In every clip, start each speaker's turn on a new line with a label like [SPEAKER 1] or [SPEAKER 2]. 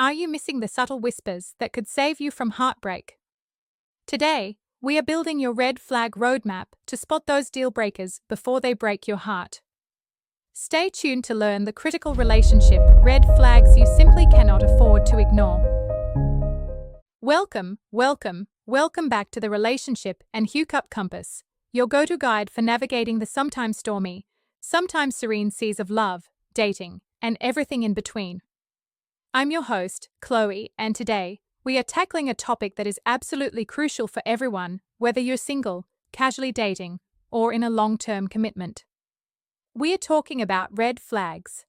[SPEAKER 1] Are you missing the subtle whispers that could save you from heartbreak? Today, we are building your red flag roadmap to spot those deal breakers before they break your heart. Stay tuned to learn the critical relationship red flags you simply cannot afford to ignore. Welcome back to the Relationship and Hukup Compass, your go-to guide for navigating the sometimes stormy, sometimes serene seas of love, dating, and everything in between. I'm your host, Chloe, and today, we are tackling a topic that is absolutely crucial for everyone, whether you're single, casually dating, or in a long-term commitment. We are talking about red flags.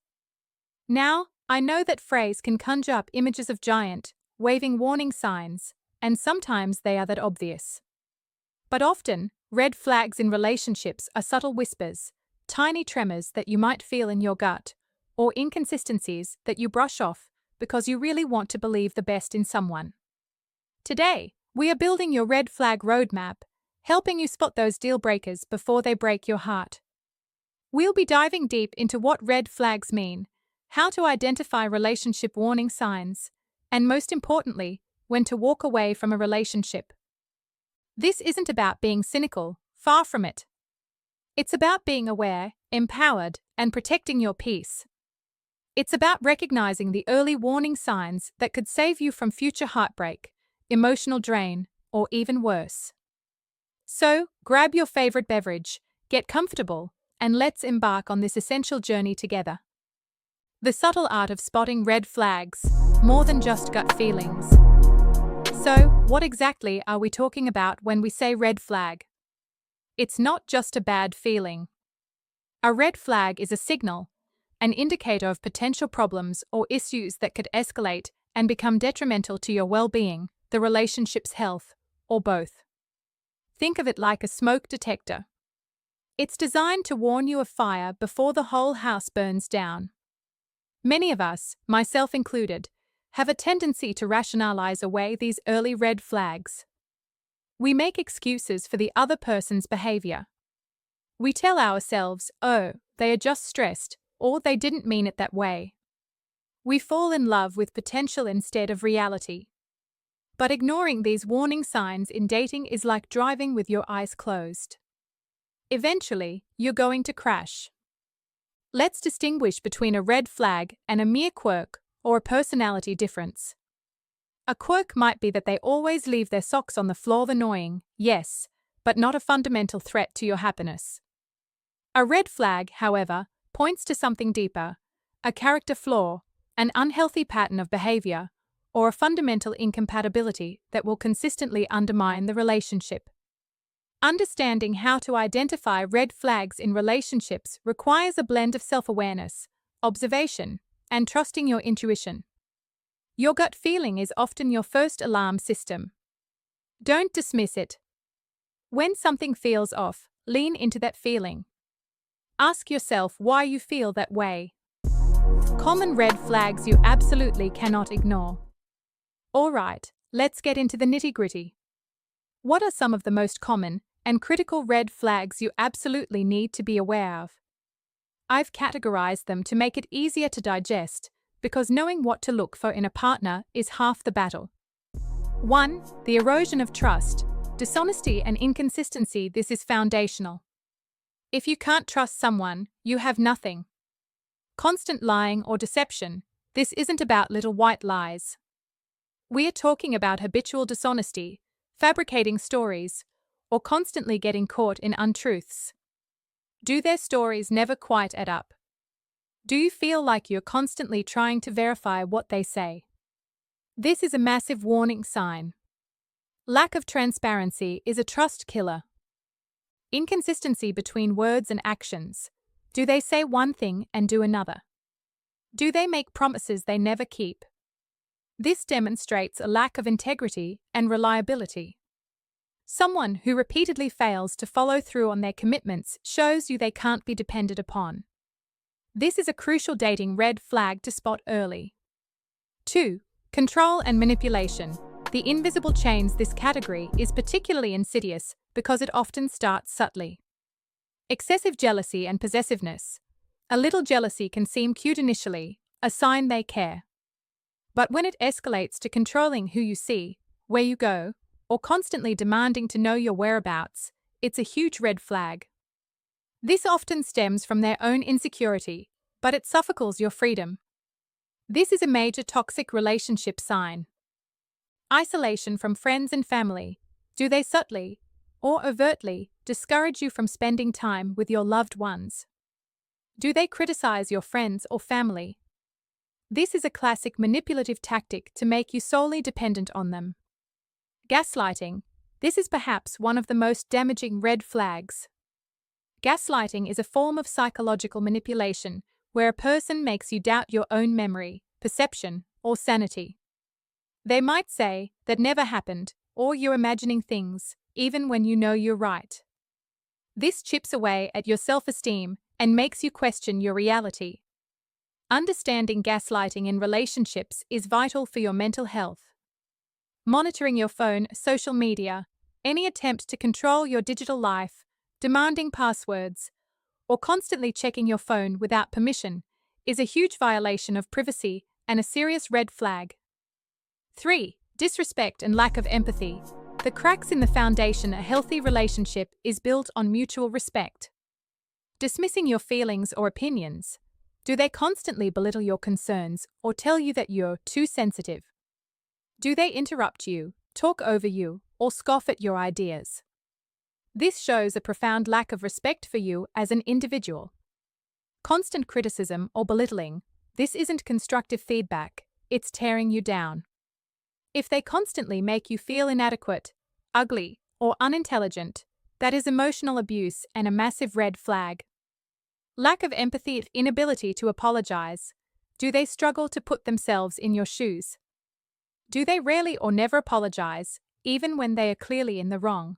[SPEAKER 1] Now, I know that phrase can conjure up images of giant, waving warning signs, and sometimes they are that obvious. But often, red flags in relationships are subtle whispers, tiny tremors that you might feel in your gut, or inconsistencies that you brush off because you really want to believe the best in someone. Today, we are building your red flag roadmap, helping you spot those deal breakers before they break your heart. We'll be diving deep into what red flags mean, how to identify relationship warning signs, and most importantly, when to walk away from a relationship. This isn't about being cynical, far from it. It's about being aware, empowered, and protecting your peace. It's about recognizing the early warning signs that could save you from future heartbreak, emotional drain, or even worse. So, grab your favorite beverage, get comfortable, and let's embark on this essential journey together. The subtle art of spotting red flags, more than just gut feelings. So, what exactly are we talking about when we say red flag? It's not just a bad feeling. A red flag is a signal, an indicator of potential problems or issues that could escalate and become detrimental to your well-being, the relationship's health, or both. Think of it like a smoke detector. It's designed to warn you of fire before the whole house burns down. Many of us, myself included, have a tendency to rationalize away these early red flags. We make excuses for the other person's behavior. We tell ourselves, oh, they are just stressed, or they didn't mean it that way. We fall in love with potential instead of reality. But ignoring these warning signs in dating is like driving with your eyes closed. Eventually, you're going to crash. Let's distinguish between a red flag and a mere quirk or a personality difference. A quirk might be that they always leave their socks on the floor, annoying, yes, but not a fundamental threat to your happiness. A red flag, however, points to something deeper, a character flaw, an unhealthy pattern of behavior, or a fundamental incompatibility that will consistently undermine the relationship. Understanding how to identify red flags in relationships requires a blend of self-awareness, observation, and trusting your intuition. Your gut feeling is often your first alarm system. Don't dismiss it. When something feels off, lean into that feeling. Ask yourself why you feel that way. Common red flags you absolutely cannot ignore. All right, let's get into the nitty-gritty. What are some of the most common and critical red flags you absolutely need to be aware of? I've categorized them to make it easier to digest, because knowing what to look for in a partner is half the battle. 1. The erosion of trust. Dishonesty and inconsistency. This is foundational. If you can't trust someone, you have nothing. Constant lying or deception. This isn't about little white lies. We are talking about habitual dishonesty, fabricating stories, or constantly getting caught in untruths. Do their stories never quite add up? Do you feel like you're constantly trying to verify what they say? This is a massive warning sign. Lack of transparency is a trust killer. Inconsistency between words and actions. Do they say one thing and do another? Do they make promises they never keep? This demonstrates a lack of integrity and reliability. Someone who repeatedly fails to follow through on their commitments shows you they can't be depended upon. This is a crucial dating red flag to spot early. 2. Control and manipulation. The invisible chains. This category is particularly insidious because it often starts subtly. Excessive jealousy and possessiveness. A little jealousy can seem cute initially, a sign they care. But when it escalates to controlling who you see, where you go, or constantly demanding to know your whereabouts, it's a huge red flag. This often stems from their own insecurity, but it suffocates your freedom. This is a major toxic relationship sign. Isolation from friends and family. Do they subtly or overtly discourage you from spending time with your loved ones? Do they criticize your friends or family? This is a classic manipulative tactic to make you solely dependent on them. Gaslighting. This is perhaps one of the most damaging red flags. Gaslighting is a form of psychological manipulation where a person makes you doubt your own memory, perception, or sanity. They might say that never happened, or you're imagining things, even when you know you're right. This chips away at your self-esteem and makes you question your reality. Understanding gaslighting in relationships is vital for your mental health. Monitoring your phone, social media, any attempt to control your digital life, demanding passwords, or constantly checking your phone without permission is a huge violation of privacy and a serious red flag. 3. Disrespect and lack of empathy. The cracks in the foundation a healthy relationship is built on mutual respect. Dismissing your feelings or opinions. Do they constantly belittle your concerns or tell you that you're too sensitive? Do they interrupt you, talk over you, or scoff at your ideas? This shows a profound lack of respect for you as an individual. Constant criticism or belittling. This isn't constructive feedback, it's tearing you down. If they constantly make you feel inadequate, ugly, or unintelligent, that is emotional abuse and a massive red flag. Lack of empathy, inability to apologize. Do they struggle to put themselves in your shoes? Do they rarely or never apologize, even when they are clearly in the wrong?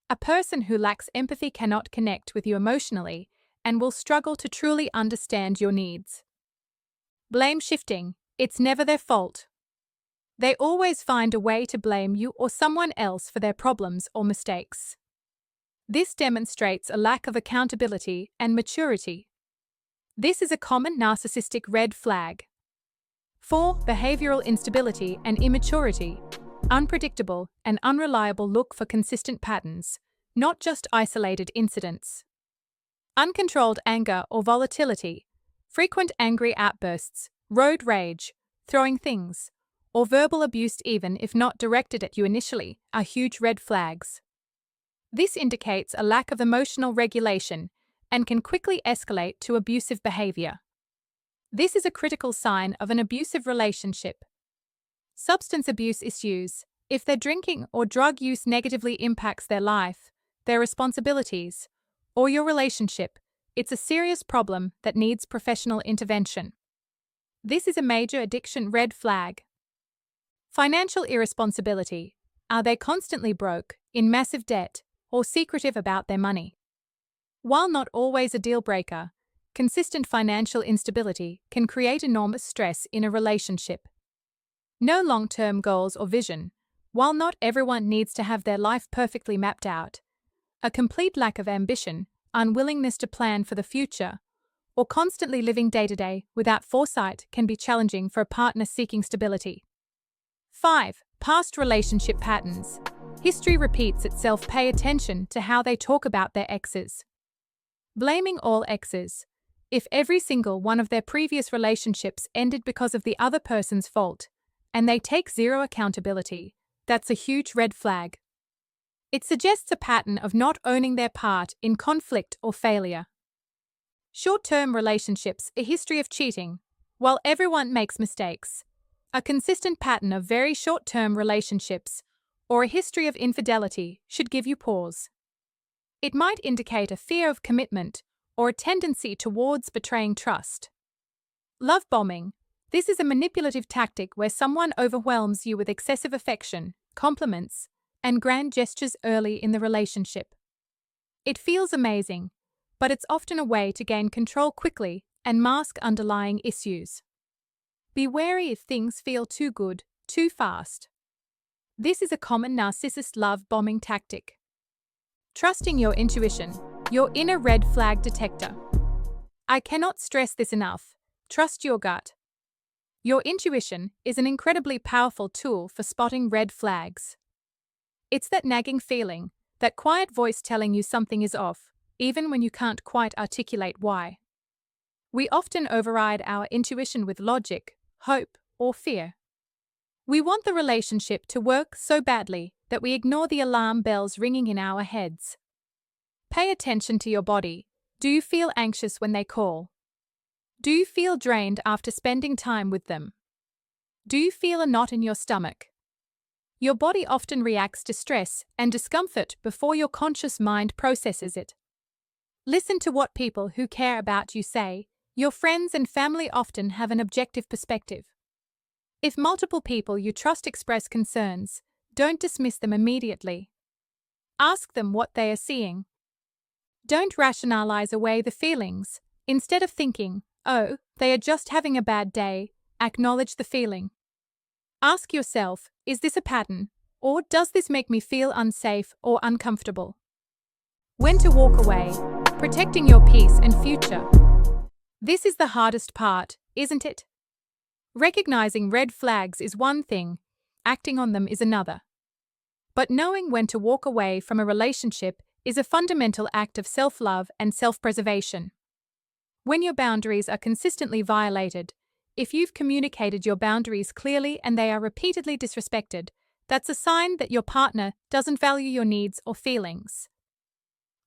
[SPEAKER 1] A person who lacks empathy cannot connect with you emotionally and will struggle to truly understand your needs. Blame shifting. It's never their fault. They always find a way to blame you or someone else for their problems or mistakes. This demonstrates a lack of accountability and maturity. This is a common narcissistic red flag. 4. Behavioral instability and immaturity. Unpredictable and unreliable. Look for consistent patterns, not just isolated incidents. Uncontrolled anger or volatility. Frequent angry outbursts, road rage, throwing things, or verbal abuse even if not directed at you initially, are huge red flags. This indicates a lack of emotional regulation and can quickly escalate to abusive behavior. This is a critical sign of an abusive relationship. Substance abuse issues. If their drinking or drug use negatively impacts their life, their responsibilities, or your relationship, it's a serious problem that needs professional intervention. This is a major addiction red flag. Financial irresponsibility. Are they constantly broke, in massive debt, or secretive about their money? While not always a deal breaker, consistent financial instability can create enormous stress in a relationship. No long-term goals or vision. While not everyone needs to have their life perfectly mapped out, a complete lack of ambition, unwillingness to plan for the future, or constantly living day-to-day without foresight can be challenging for a partner seeking stability. 5. Past relationship patterns. History repeats itself. Pay attention to how they talk about their exes. Blaming all exes. If every single one of their previous relationships ended because of the other person's fault, and they take zero accountability, that's a huge red flag. It suggests a pattern of not owning their part in conflict or failure. Short-term relationships. A history of cheating. While everyone makes mistakes, a consistent pattern of very short-term relationships or a history of infidelity should give you pause. It might indicate a fear of commitment or a tendency towards betraying trust. Love bombing. This is a manipulative tactic where someone overwhelms you with excessive affection, compliments, and grand gestures early in the relationship. It feels amazing, but it's often a way to gain control quickly and mask underlying issues. Be wary if things feel too good, too fast. This is a common narcissist love bombing tactic. Trusting your intuition, your inner red flag detector. I cannot stress this enough. Trust your gut. Your intuition is an incredibly powerful tool for spotting red flags. It's that nagging feeling, that quiet voice telling you something is off, even when you can't quite articulate why. We often override our intuition with logic, hope, or fear. We want the relationship to work so badly that we ignore the alarm bells ringing in our heads. Pay attention to your body. Do you feel anxious when they call? Do you feel drained after spending time with them? Do you feel a knot in your stomach? Your body often reacts to stress and discomfort before your conscious mind processes it. Listen to what people who care about you say. Your friends and family often have an objective perspective. If multiple people you trust express concerns, don't dismiss them immediately. Ask them what they are seeing. Don't rationalize away the feelings. Instead of thinking, oh, they are just having a bad day, acknowledge the feeling. Ask yourself, is this a pattern, or does this make me feel unsafe or uncomfortable? When to walk away, protecting your peace and future. This is the hardest part, isn't it? Recognizing red flags is one thing, acting on them is another. But knowing when to walk away from a relationship is a fundamental act of self-love and self-preservation. When your boundaries are consistently violated, if you've communicated your boundaries clearly and they are repeatedly disrespected, that's a sign that your partner doesn't value your needs or feelings.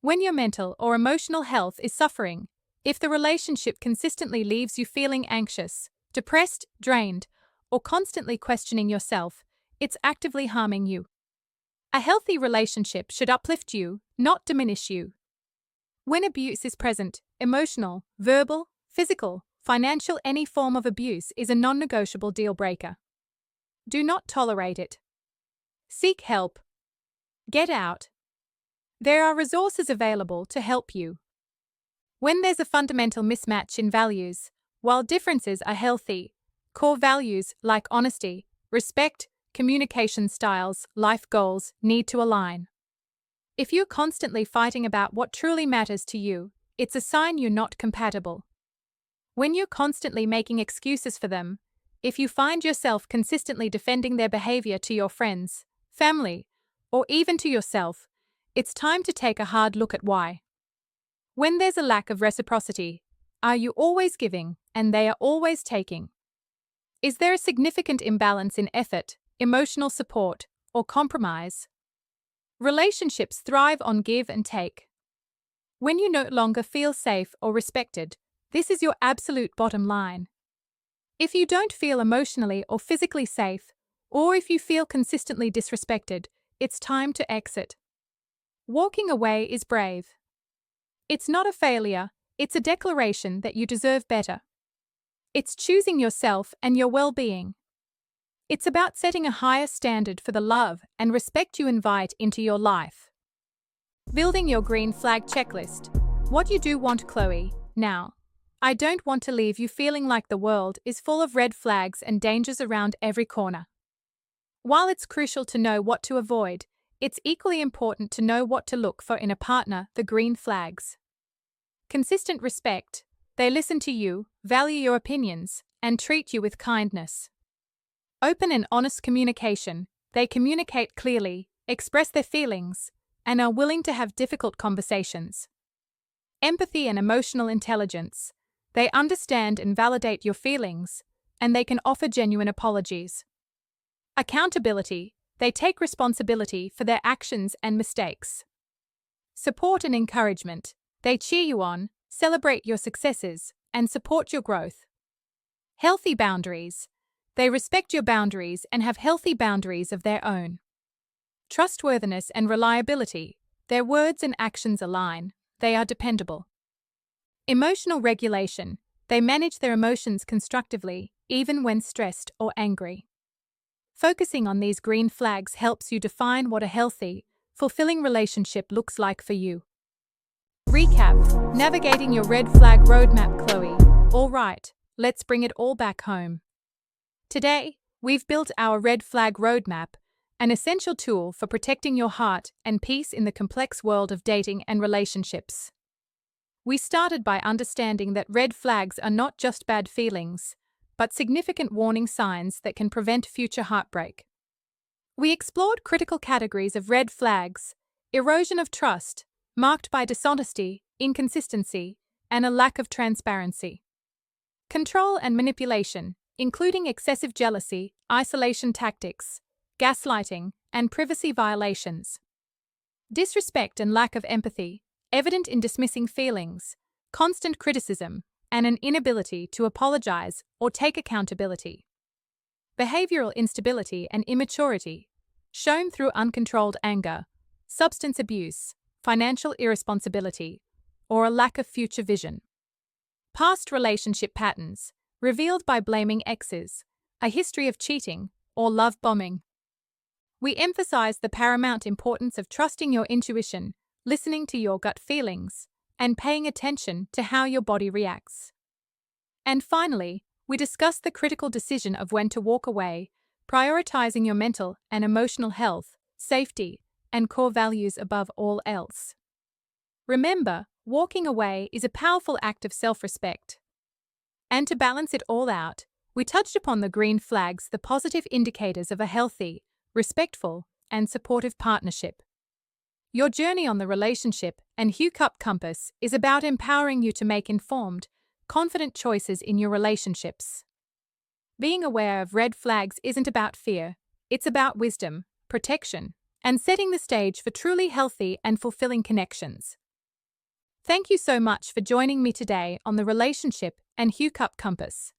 [SPEAKER 1] When your mental or emotional health is suffering, if the relationship consistently leaves you feeling anxious, depressed, drained, or constantly questioning yourself, it's actively harming you. A healthy relationship should uplift you, not diminish you. When abuse is present, emotional, verbal, physical, financial, any form of abuse is a non-negotiable deal breaker. Do not tolerate it. Seek help. Get out. There are resources available to help you. When there's a fundamental mismatch in values, while differences are healthy, core values like honesty, respect, communication styles, life goals need to align. If you're constantly fighting about what truly matters to you, it's a sign you're not compatible. When you're constantly making excuses for them, if you find yourself consistently defending their behavior to your friends, family, or even to yourself, it's time to take a hard look at why. When there's a lack of reciprocity, are you always giving and they are always taking? Is there a significant imbalance in effort, emotional support, or compromise? Relationships thrive on give and take. When you no longer feel safe or respected, this is your absolute bottom line. If you don't feel emotionally or physically safe, or if you feel consistently disrespected, it's time to exit. Walking away is brave. It's not a failure, it's a declaration that you deserve better. It's choosing yourself and your well-being. It's about setting a higher standard for the love and respect you invite into your life. Building your green flag checklist. What you do want, Chloe. Now, I don't want to leave you feeling like the world is full of red flags and dangers around every corner. While it's crucial to know what to avoid, it's equally important to know what to look for in a partner, the green flags. Consistent respect. They listen to you, value your opinions, and treat you with kindness. Open and honest communication. They communicate clearly, express their feelings, and are willing to have difficult conversations. Empathy and emotional intelligence. They understand and validate your feelings, and they can offer genuine apologies. Accountability. They take responsibility for their actions and mistakes. Support and encouragement. They cheer you on, celebrate your successes, and support your growth. Healthy boundaries. They respect your boundaries and have healthy boundaries of their own. Trustworthiness and reliability. Their words and actions align. They are dependable. Emotional regulation. They manage their emotions constructively, even when stressed or angry. Focusing on these green flags helps you define what a healthy, fulfilling relationship looks like for you. Recap. Navigating your red flag roadmap, Chloe. All right, let's bring it all back home. Today, we've built our red flag roadmap, an essential tool for protecting your heart and peace in the complex world of dating and relationships. We started by understanding that red flags are not just bad feelings, but significant warning signs that can prevent future heartbreak. We explored critical categories of red flags, erosion of trust, marked by dishonesty, inconsistency, and a lack of transparency. Control and manipulation, including excessive jealousy, isolation tactics, gaslighting, and privacy violations. Disrespect and lack of empathy, evident in dismissing feelings, constant criticism, and an inability to apologize or take accountability. Behavioral instability and immaturity, shown through uncontrolled anger, substance abuse, financial irresponsibility, or a lack of future vision. Past relationship patterns, revealed by blaming exes, a history of cheating, or love bombing. We emphasize the paramount importance of trusting your intuition, listening to your gut feelings, and paying attention to how your body reacts. And finally, we discuss the critical decision of when to walk away, prioritizing your mental and emotional health, safety, and core values above all else. Remember, walking away is a powerful act of self-respect. And to balance it all out, we touched upon the green flags, the positive indicators of a healthy, respectful, and supportive partnership. Your journey on the Relationship and Hukup Compass is about empowering you to make informed, confident choices in your relationships. Being aware of red flags isn't about fear, it's about wisdom, protection, and setting the stage for truly healthy and fulfilling connections. Thank you so much for joining me today on the Relationship and Hukup Compass.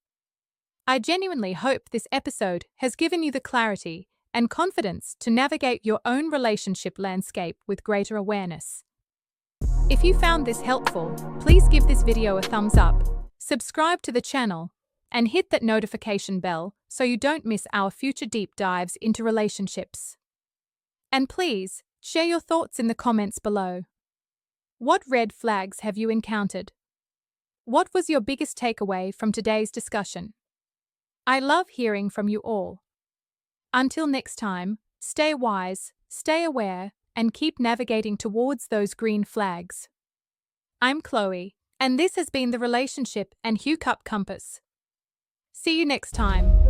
[SPEAKER 1] I genuinely hope this episode has given you the clarity and confidence to navigate your own relationship landscape with greater awareness. If you found this helpful, please give this video a thumbs up, subscribe to the channel, and hit that notification bell so you don't miss our future deep dives into relationships. And please, share your thoughts in the comments below. What red flags have you encountered? What was your biggest takeaway from today's discussion? I love hearing from you all. Until next time, stay wise, stay aware, and keep navigating towards those green flags. I'm Chloe, and this has been the Relationship and Hukup Compass. See you next time.